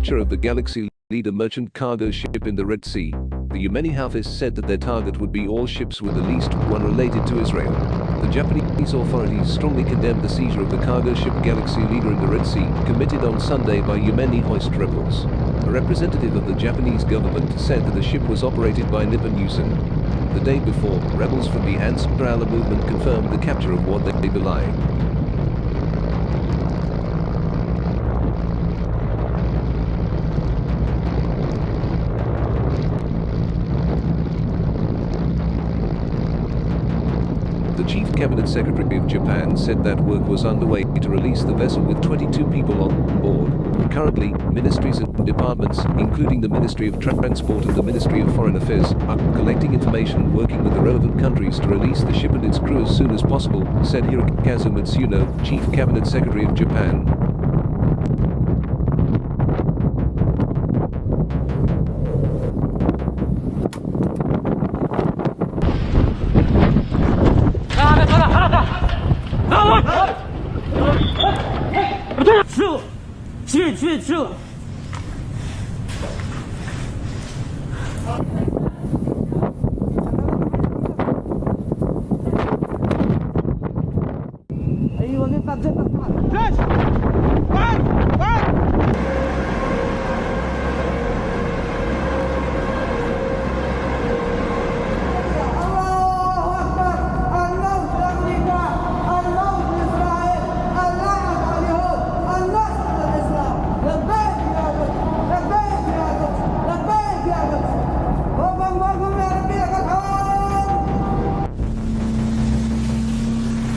capture of the Galaxy Leader merchant cargo ship in the Red Sea. The Yemeni Houthis said that their target would be all ships with at least one related to Israel. The Japanese authorities strongly condemned the seizure of the cargo ship Galaxy Leader in the Red Sea, committed on Sunday by Yemeni Houthi rebels. A representative of the Japanese government said that the ship was operated by Nippon Yusen. The day before, rebels from the Ansar Allah movement confirmed the capture of what they belied. The Chief Cabinet Secretary of Japan said that work was underway to release the vessel with 22 people on board. Currently, ministries and departments, including the Ministry of Transport and the Ministry of Foreign Affairs, are collecting information and working with the relevant countries to release the ship and its crew as soon as possible, said Hirokazu Matsuno, Chief Cabinet Secretary of Japan.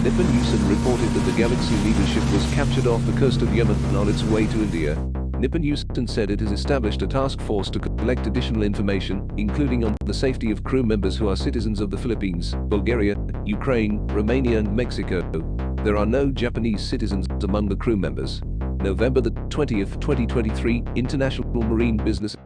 Nippon Yusen reported that the Galaxy leadership was captured off the coast of Yemen on its way to India. Nippon Yusen said it has established a task force to collect additional information, including on the safety of crew members who are citizens of the Philippines, Bulgaria, Ukraine, Romania and Mexico. There are no Japanese citizens among the crew members. November the 20th, 2023, International Marine Business